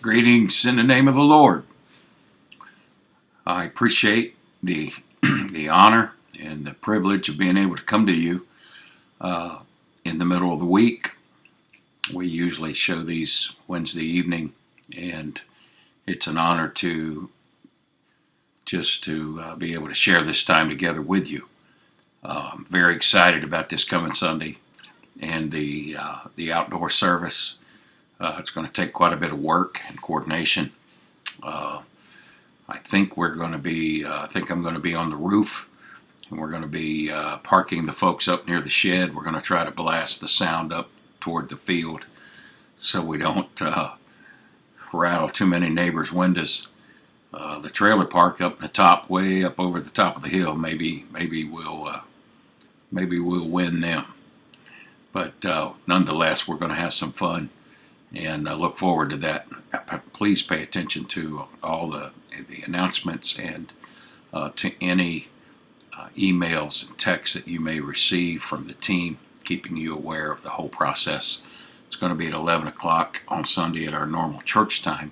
Greetings in the name of the Lord. I appreciate the the honor and the privilege of being able to come to you in the middle of the week. We usually show these Wednesday evening, and it's an honor to be able to share this time together with you. I'm very excited about this coming Sunday and the outdoor service. It's going to take quite a bit of work and coordination. I think I'm going to be on the roof, and we're going to be parking the folks up near the shed. We're going to try to blast the sound up toward the field so we don't rattle too many neighbors' windows. The trailer park up in the top, way up over the top of the hill, maybe we'll win them. But nonetheless, we're going to have some fun, and I look forward to that. Please pay attention to all the announcements and to any emails and texts that you may receive from the team, keeping you aware of the whole process. It's going to be at 11 o'clock on Sunday at our normal church time,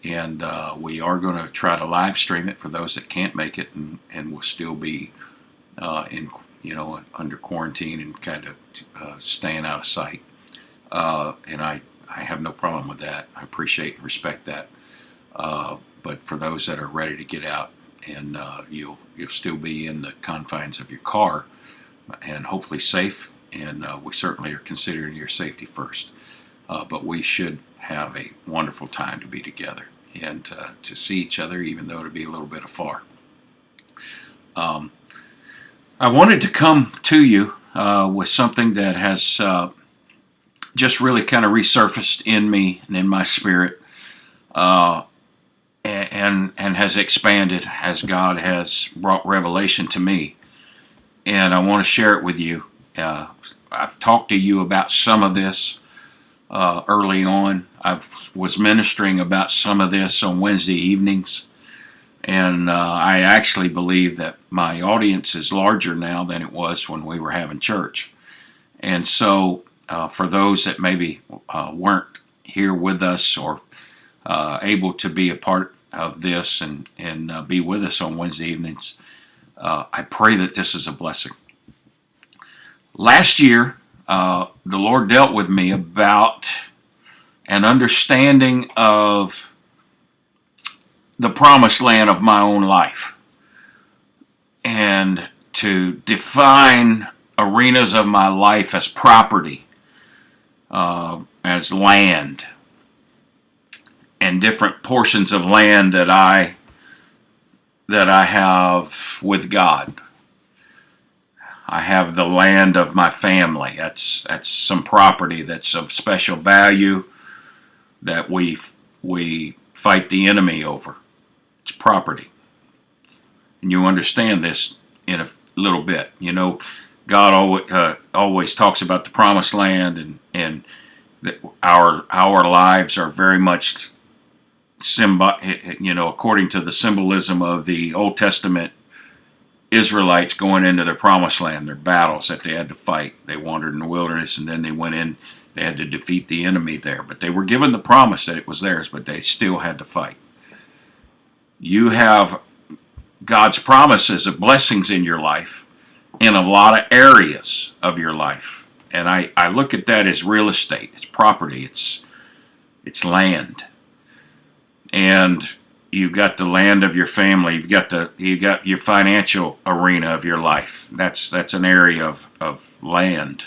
and we are going to try to live stream it for those that can't make it, and will still be under quarantine and kind of staying out of sight. And I have no problem with that. I appreciate and respect that. But for those that are ready to get out, and you'll still be in the confines of your car, and hopefully safe. And we certainly are considering your safety first. But we should have a wonderful time to be together and to see each other, even though it'll be a little bit afar. I wanted to come to you with something that has just really kind of resurfaced in me and in my spirit, and has expanded as God has brought revelation to me. And I want to share it with you. I've talked to you about some of this early on. I was ministering about some of this on Wednesday evenings, and I actually believe that my audience is larger now than it was when we were having church. And so for those that maybe weren't here with us or able to be a part of this and be with us on Wednesday evenings, I pray that this is a blessing. Last year, the Lord dealt with me about an understanding of the promised land of my own life, and to define arenas of my life as property, as land, and different portions of land that I have with God. I have the land of my family. That's some property that's of special value that we fight the enemy over. It's property. And you understand this in a little bit. You know, God always talks about the promised land, and that our lives are very much according to the symbolism of the Old Testament Israelites going into their promised land, their battles that they had to fight. They wandered in the wilderness, and then they went in. They had to defeat the enemy there, but they were given the promise that it was theirs, but they still had to fight. You have God's promises of blessings in your life in a lot of areas of your life. And I look at that as real estate. It's property. It's land. And you've got the land of your family. You've got your financial arena of your life. That's an area of land.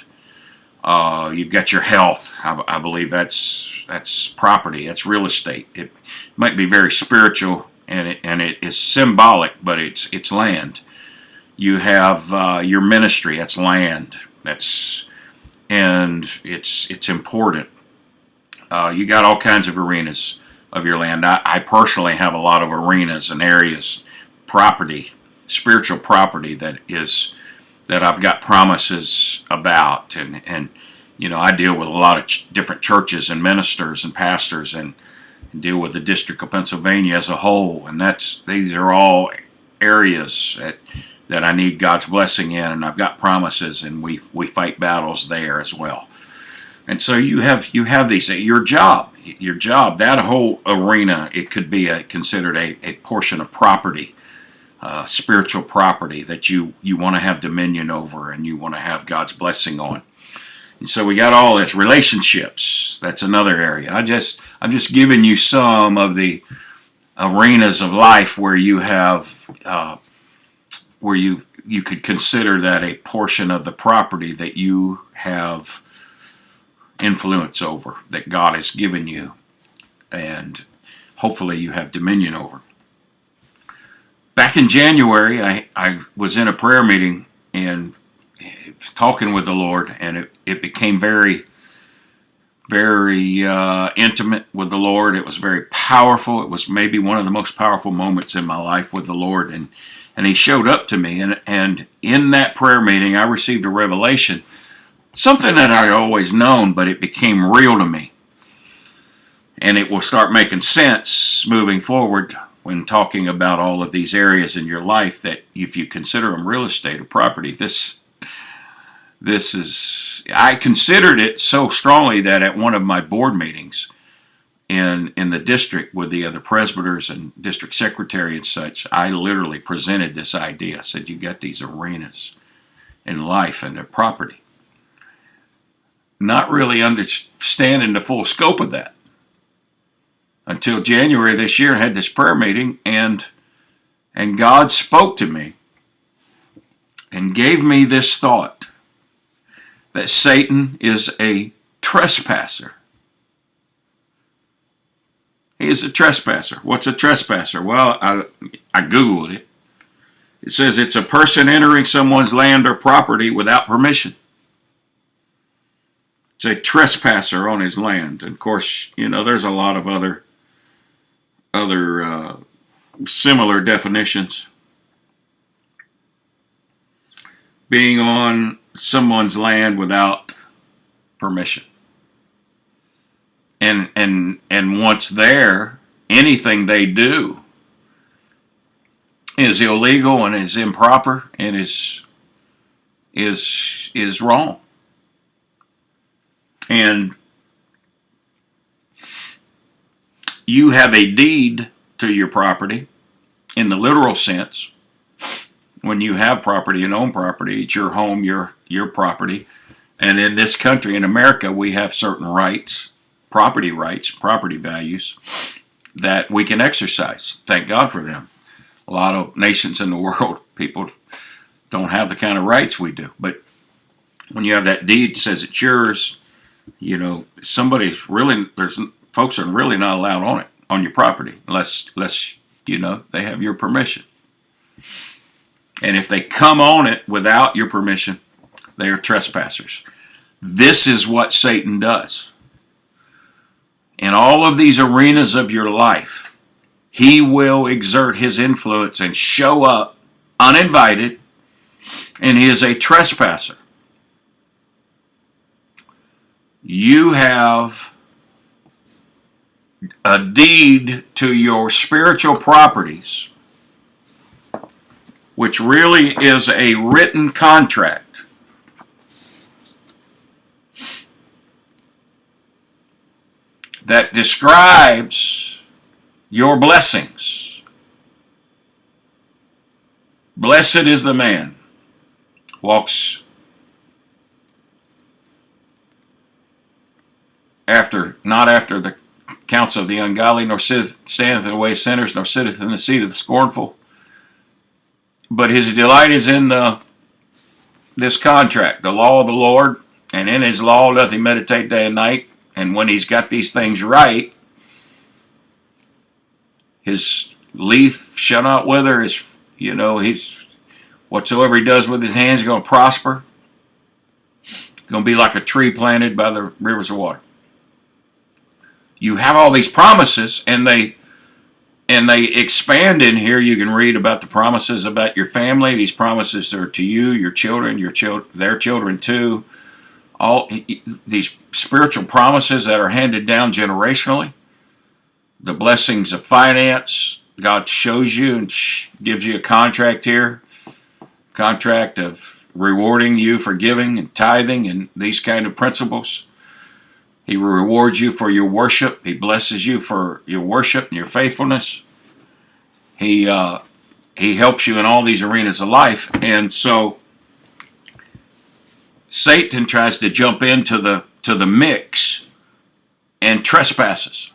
You've got your health. I believe that's property. That's real estate. It might be very spiritual, and it is symbolic, but it's land. You have your ministry. That's land. And it's important. You got all kinds of arenas of your land. I personally have a lot of arenas and areas, property, spiritual property that I've got promises about, and I deal with a lot of different churches and ministers and pastors, and deal with the District of Pennsylvania as a whole, and these are all areas that I need God's blessing in, and I've got promises, and we fight battles there as well. And so you have these, your job, that whole arena, it could be considered a portion of property, spiritual property that you want to have dominion over and you want to have God's blessing on. And so we got all this. Relationships, that's another area. I'm just giving you some of the arenas of life where you have where you could consider that a portion of the property that you have influence over, that God has given you, and hopefully you have dominion over. Back in January, I was in a prayer meeting and talking with the Lord, and it became very, very intimate with the Lord. It was very powerful. It was maybe one of the most powerful moments in my life with the Lord, and He showed up to me, and in that prayer meeting, I received a revelation, something that I'd always known, but it became real to me. And it will start making sense moving forward when talking about all of these areas in your life that if you consider them real estate or property, this is, I considered it so strongly that at one of my board meetings in the district with the other presbyters and district secretary and such, I literally presented this idea. I said, you got these arenas in life and their property. Not really understanding the full scope of that until January this year. I had this prayer meeting, and God spoke to me and gave me this thought that Satan is a trespasser. He is a trespasser. What's a trespasser? Well, I Googled it. It says it's a person entering someone's land or property without permission. It's a trespasser on his land. And of course, there's a lot of other similar definitions. Being on someone's land without permission. And once there, anything they do is illegal and is improper and is wrong. And you have a deed to your property in the literal sense. When you have property and own property, it's your home, your property. And in this country, in America, we have certain rights, property values that we can exercise. Thank God for them. A lot of nations in the world, people don't have the kind of rights we do. But when you have that deed that says it's yours, somebody's really, folks are really not allowed on your property unless they have your permission. And if they come on it without your permission, they are trespassers. This is what Satan does. In all of these arenas of your life, he will exert his influence and show up uninvited, and he is a trespasser. You have a deed to your spiritual properties, which really is a written contract. That describes your blessings. Blessed is the man walks not after the counsel of the ungodly, nor standeth in the way of sinners, nor sitteth in the seat of the scornful. But his delight is in this contract, the law of the Lord, and in his law doth he meditate day and night. And when he's got these things right, his leaf shall not wither. He's whatsoever he does with his hands is going to prosper. It's going to be like a tree planted by the rivers of water. You have all these promises, and they expand in here. You can read about the promises about your family. These promises are to you, your children, their children too. All these spiritual promises that are handed down generationally. The blessings of finance. God shows you and gives you a contract here. Contract of rewarding you for giving and tithing and these kind of principles. He rewards you for your worship. He blesses you for your worship and your faithfulness. He helps you in all these arenas of life. And so Satan tries to jump into the mix and trespasses.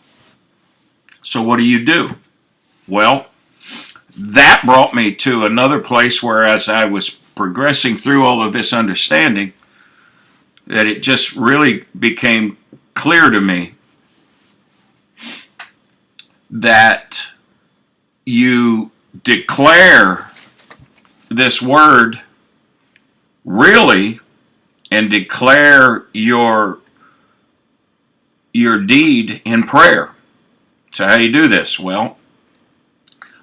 So what do? Well, that brought me to another place where, as I was progressing through all of this understanding, that it just really became clear to me that you declare this word really and declare your deed in prayer. So how do you do this? Well,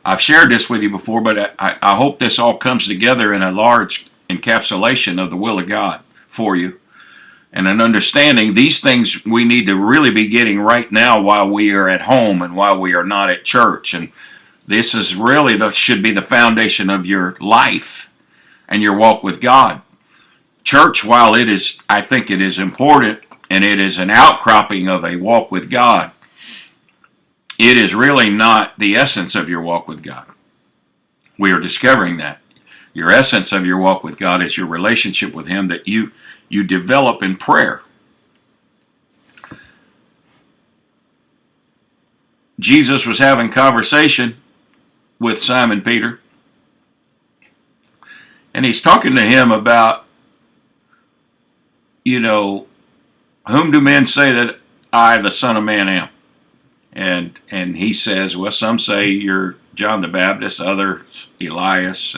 I've shared this with you before, but I hope this all comes together in a large encapsulation of the will of God for you. And an understanding, these things we need to really be getting right now while we are at home and while we are not at church. And this is really should be the foundation of your life and your walk with God. Church, while I think it is important and it is an outcropping of a walk with God, it is really not the essence of your walk with God. We are discovering that. Your essence of your walk with God is your relationship with Him that you develop in prayer. Jesus was having conversation with Simon Peter, and He's talking to him about, whom do men say that I, the Son of Man, am? And he says, well, some say you're John the Baptist, others Elias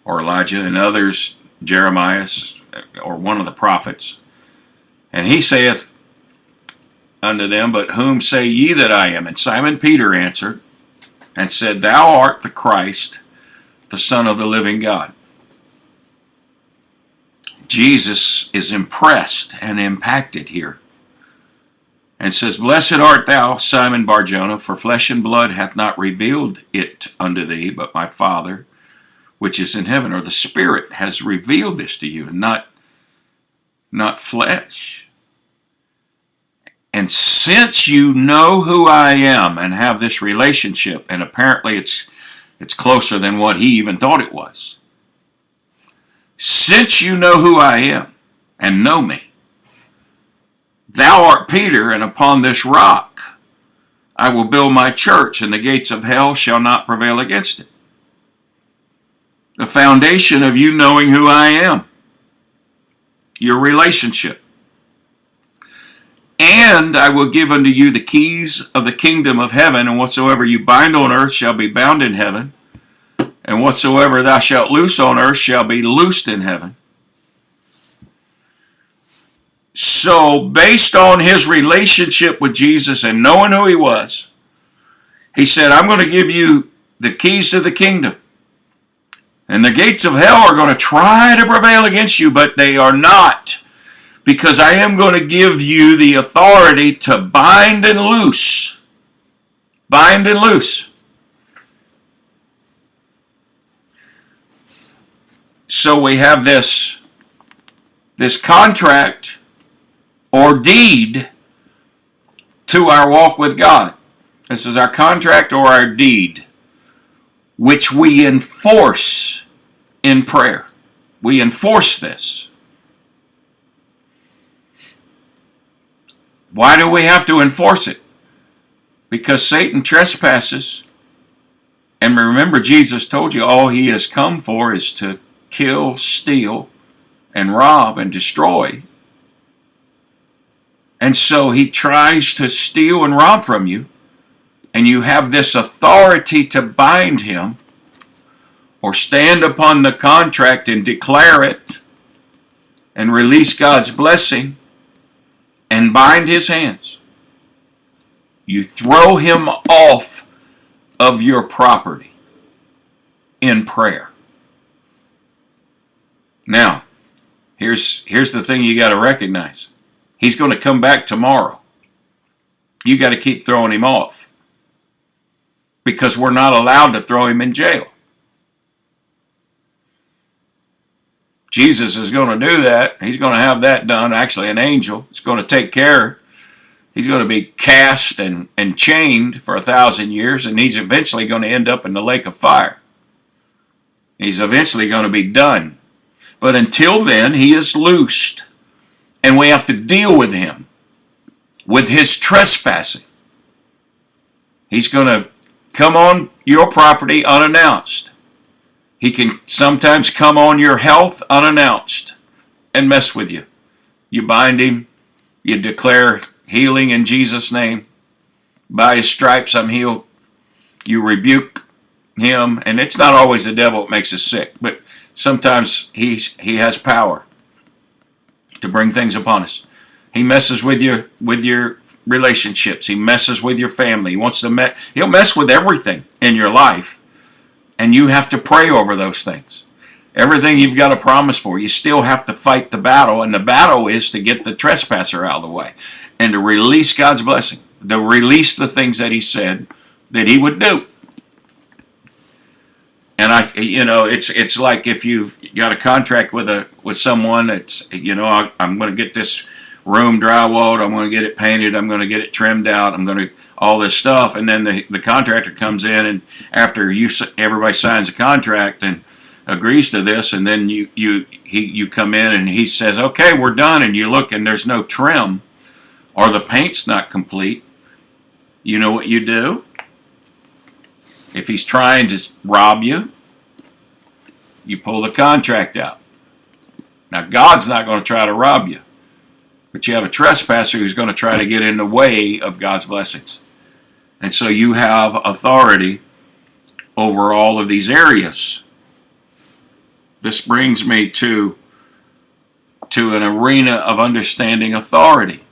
or Elijah, and others Jeremiah or one of the prophets. And he saith unto them, but whom say ye that I am? And Simon Peter answered and said, Thou art the Christ, the Son of the living God. Jesus is impressed and impacted here and says, Blessed art thou, Simon Bar-Jonah, for flesh and blood hath not revealed it unto thee, but my Father which is in heaven, or the Spirit has revealed this to you, and not flesh. And since you know who I am and have this relationship, and apparently it's closer than what he even thought it was. Since you know who I am and know me, thou art Peter, and upon this rock I will build my church, and the gates of hell shall not prevail against it. The foundation of you knowing who I am, your relationship. And I will give unto you the keys of the kingdom of heaven, and whatsoever you bind on earth shall be bound in heaven, and whatsoever thou shalt loose on earth shall be loosed in heaven. So, based on his relationship with Jesus and knowing who he was, he said, I'm going to give you the keys to the kingdom. And the gates of hell are going to try to prevail against you, but they are not. Because I am going to give you the authority to bind and loose. Bind and loose. So we have this contract or deed to our walk with God. This is our contract or our deed, which we enforce in prayer. We enforce this. Why do we have to enforce it? Because Satan trespasses. And remember, Jesus told you all he has come for is to kill, steal, and rob and destroy. And so he tries to steal and rob from you. And you have this authority to bind him or stand upon the contract and declare it and release God's blessing and bind his hands. You throw him off of your property in prayer. Now, here's the thing you got to recognize. He's going to come back tomorrow. You got to keep throwing him off, because we're not allowed to throw him in jail. Jesus is going to do that. He's going to have that done. Actually, an angel is going to take care He's going to be cast and chained for 1,000 years, and he's eventually going to end up in the lake of fire. He's eventually going to be done. But until then, he is loosed. And we have to deal with him, with his trespassing. He's going to come on your property unannounced. He can sometimes come on your health unannounced and mess with you. You bind him. You declare healing in Jesus' name. By his stripes I'm healed. You rebuke him. And it's not always the devil that makes us sick, but sometimes he has power to bring things upon us. He messes with your relationships. He messes with your family. He wants to he'll mess with everything in your life, and you have to pray over those things. Everything you've got a promise for, you still have to fight the battle, and the battle is to get the trespasser out of the way and to release God's blessing, to release the things that he said that he would do. And it's like if you've got a contract with someone, it's, I'm going to get this room drywalled, I'm going to get it painted, I'm going to get it trimmed out, I'm going to all this stuff, and then the contractor comes in, and after everybody signs a contract and agrees to this, and then you come in and he says, okay, we're done, and you look and there's no trim or the paint's not complete. You know what you do? If he's trying to rob you, you pull the contract out. Now, God's not going to try to rob you, but you have a trespasser who's going to try to get in the way of God's blessings. And so you have authority over all of these areas. This brings me to an arena of understanding authority.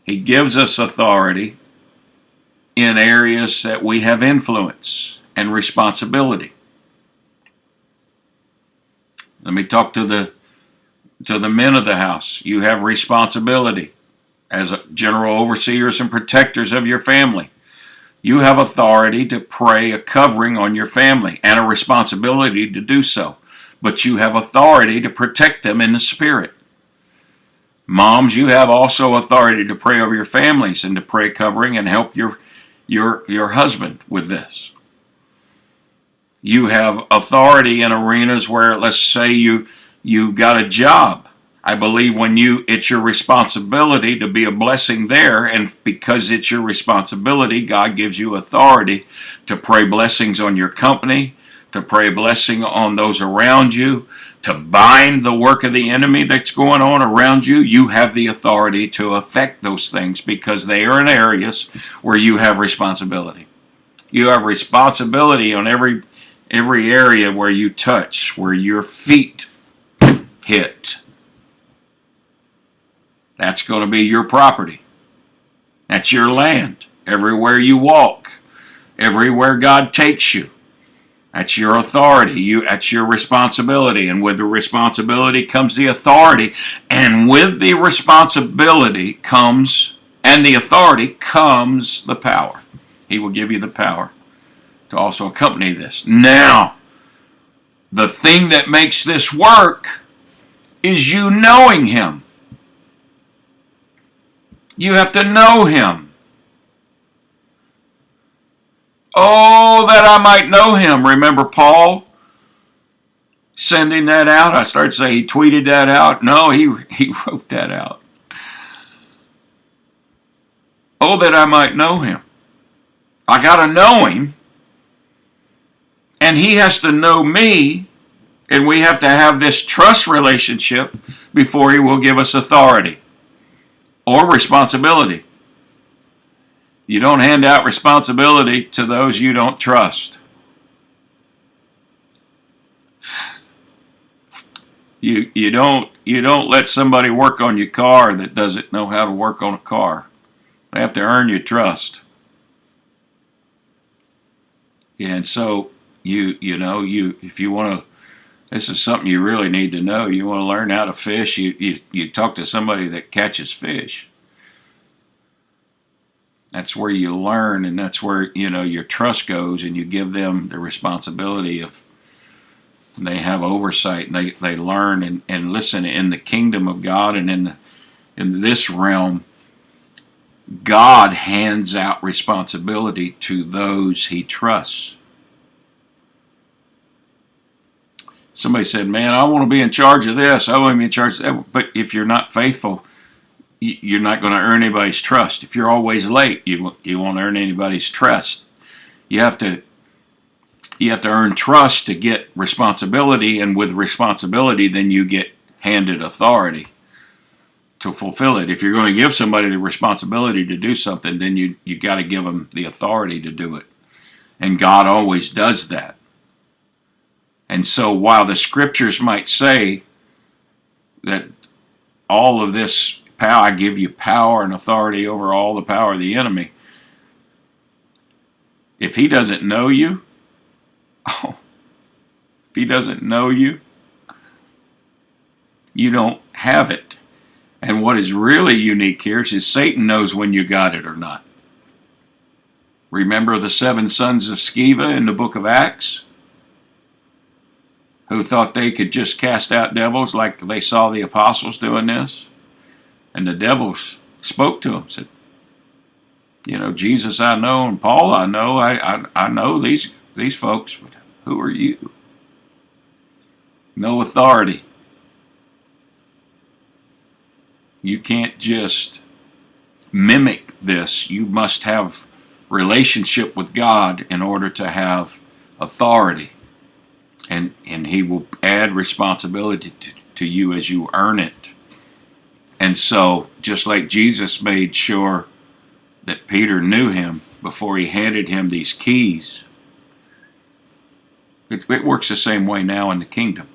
He gives us authority in areas that we have influence and responsibility. Let me talk to the men of the house. You have responsibility as general overseers and protectors of your family. You have authority to pray a covering on your family and a responsibility to do so. But you have authority to protect them in the spirit. Moms, you have also authority to pray over your families and to pray covering and help your husband with this. You have authority in arenas where, let's say you got a job. I believe it's your responsibility to be a blessing there, and because it's your responsibility, God gives you authority to pray blessings on your company, to pray blessing on those around you, to bind the work of the enemy that's going on around you. You have the authority to affect those things because they are in areas where you have responsibility. You have responsibility on every area where you touch, where your feet hit. That's going to be your property. That's your land. Everywhere you walk, everywhere God takes you, that's your authority. That's your responsibility. And with the responsibility comes the authority. And with the responsibility comes, and the authority comes the power. He will give you the power to also accompany this. Now, the thing that makes this work is you knowing him. You have to know him. Oh, that I might know him. Remember Paul sending that out? I started to say he tweeted that out. No, he wrote that out. Oh, that I might know him. I got to know him. And he has to know me. And we have to have this trust relationship before he will give us authority or responsibility. You don't hand out responsibility to those you don't trust. You don't let somebody work on your car that doesn't know how to work on a car. They have to earn your trust. And so if you want to, this is something you really need to know. You want to learn how to fish, you talk to somebody that catches fish. That's where you learn, and that's where your trust goes, and you give them the responsibility of, they have oversight, and they learn and listen in the kingdom of God, and in this realm, God hands out responsibility to those he trusts. Somebody said, man, I want to be in charge of this. I want to be in charge of that. But if you're not faithful, you're not going to earn anybody's trust. If you're always late, you won't earn anybody's trust. You have to earn trust to get responsibility, and with responsibility, then you get handed authority to fulfill it. If you're going to give somebody the responsibility to do something, then you got to give them the authority to do it. And God always does that. And so while the scriptures might say that all of this power, I give you power and authority over all the power of the enemy, if he doesn't know you, if he doesn't know you, you don't have it. And what is really unique here is Satan knows when you got it or not. Remember the 7 sons of Sceva in the book of Acts, who thought they could just cast out devils like they saw the apostles doing this? And the devils spoke to them, said, Jesus I know and Paul I know. I know these folks, but who are you? No authority. You can't just mimic this. You must have relationship with God in order to have authority. And he will add responsibility to you as you earn it. And so, just like Jesus made sure that Peter knew him before he handed him these keys, it works the same way now in the kingdom.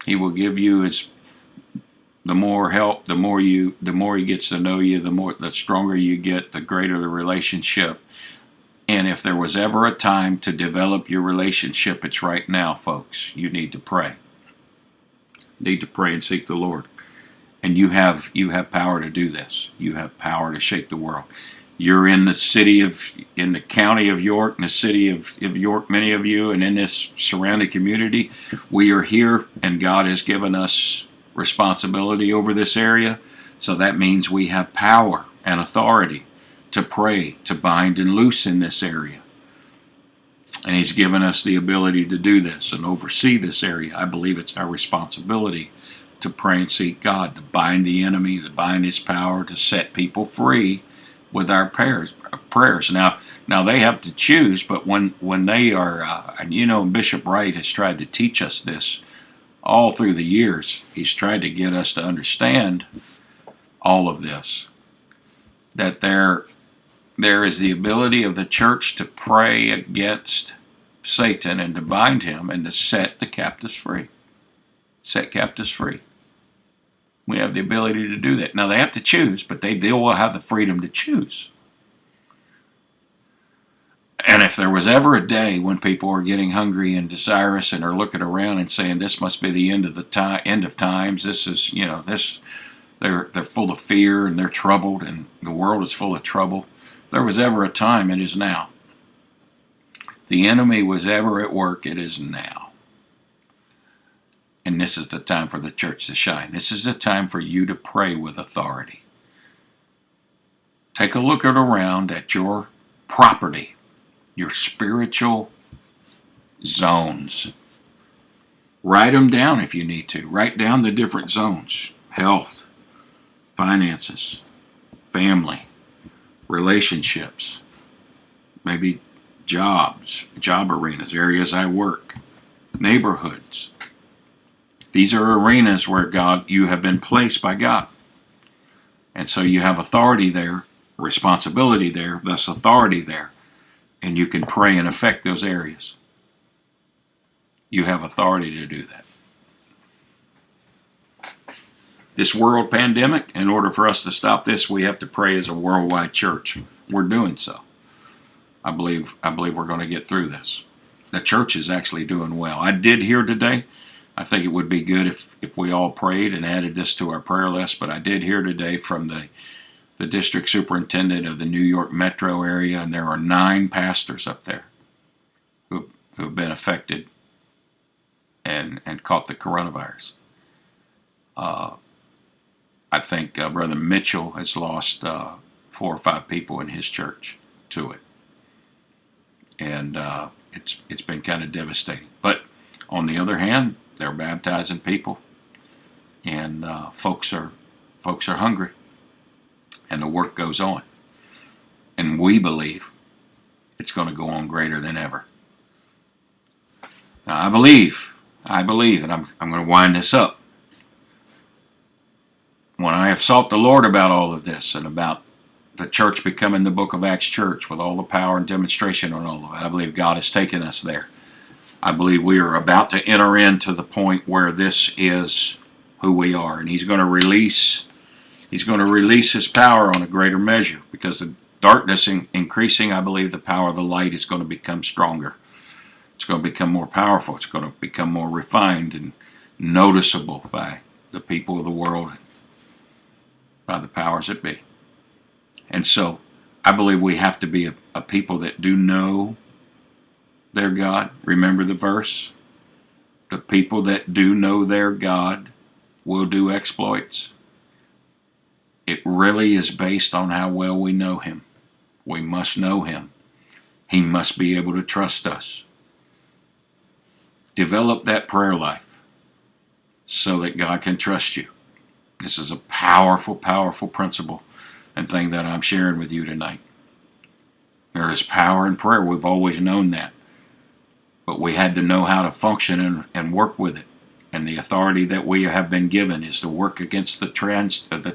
He will give you the more help, the more he gets to know you, the stronger you get, the greater the relationship. And if there was ever a time to develop your relationship, it's right now, folks. You need to pray. Need to pray and seek the Lord. And you have power to do this. You have power to shake the world. You're in the county of York, in the city of York, many of you, and in this surrounding community. We are here, and God has given us responsibility over this area. So that means we have power and authority to pray, to bind and loose in this area. And he's given us the ability to do this and oversee this area. I believe it's our responsibility to pray and seek God, to bind the enemy, to bind his power, to set people free with our prayers. Now they have to choose, but when they are, Bishop Wright has tried to teach us this all through the years. He's tried to get us to understand all of this, that there is the ability of the church to pray against Satan and to bind him and to set the captives free. Set captives free. We have the ability to do that. Now they have to choose, but they will have the freedom to choose. And if there was ever a day when people are getting hungry and desirous and are looking around and saying, this must be the end of times, this is, they're full of fear and they're troubled and the world is full of trouble. If there was ever a time, it is now. If the enemy was ever at work, it is now. And this is the time for the church to shine. This is the time for you to pray with authority. Take a look around at your property, your spiritual zones. Write them down if you need to. Write down the different zones. Health, finances, family, relationships, maybe jobs, job arenas, areas I work, neighborhoods. These are arenas where you have been placed by God. And so you have authority there, responsibility there, thus authority there. And you can pray and affect those areas. You have authority to do that. This world pandemic, in order for us to stop this, we have to pray as a worldwide church. We're doing so. I believe we're going to get through this. The church is actually doing well. I did hear today, I think it would be good if we all prayed and added this to our prayer list, but I did hear today from the district superintendent of the New York metro area, and there are 9 pastors up there who have been affected and caught the coronavirus. I think Brother Mitchell has lost 4 or 5 people in his church to it, and it's been kind of devastating. But on the other hand, they're baptizing people, and folks are hungry, and the work goes on, and we believe it's going to go on greater than ever. Now, I believe, and I'm going to wind this up. When I have sought the Lord about all of this and about the church becoming the Book of Acts church with all the power and demonstration on all of it, I believe God has taken us there. I believe we are about to enter into the point where this is who we are, and He's going to release His power on a greater measure, because the darkness increasing. I believe the power of the light is going to become stronger. It's going to become more powerful. It's going to become more refined and noticeable by the people of the world, by the powers that be. And so I believe we have to be a people that do know their God. Remember the verse? The people that do know their God will do exploits. It really is based on how well we know Him. We must know Him. He must be able to trust us. Develop that prayer life so that God can trust you. This is a powerful, powerful principle and thing that I'm sharing with you tonight. There is power in prayer. We've always known that. But we had to know how to function and work with it. And the authority that we have been given is to work against the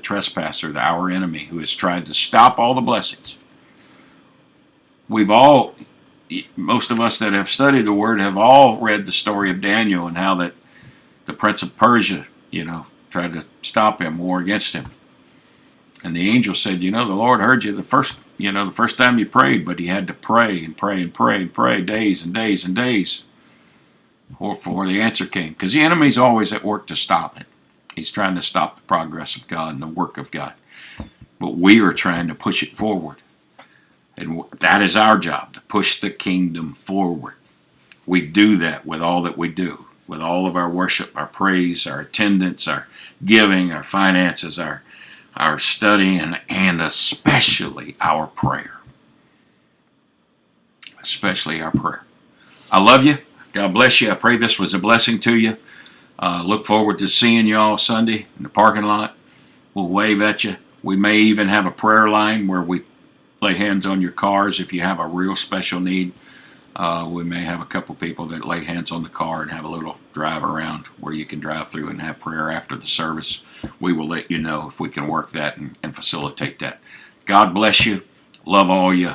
trespasser, our enemy, who has tried to stop all the blessings. Most of us that have studied the Word have all read the story of Daniel and how that the Prince of Persia, tried to stop him, war against him. And the angel said, the Lord heard you the first time you prayed, but He had to pray and pray and pray and pray days and days and days before the answer came. Because the enemy's always at work to stop it. He's trying to stop the progress of God and the work of God. But we are trying to push it forward. And that is our job, to push the kingdom forward. We do that with all that we do, with all of our worship, our praise, our attendance, our giving, our finances, our study, and especially our prayer. Especially our prayer. I love you. God bless you. I pray this was a blessing to you. Look forward to seeing you all Sunday in the parking lot. We'll wave at you. We may even have a prayer line where we lay hands on your cars if you have a real special need. We may have a couple people that lay hands on the car and have a little drive around where you can drive through and have prayer after the service. We will let you know if we can work that and facilitate that. God bless you. Love all you.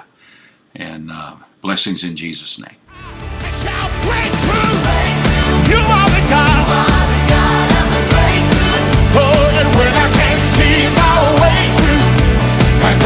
And blessings in Jesus' name. You are the God of the breakthrough. Oh, and when I can't see my way through, and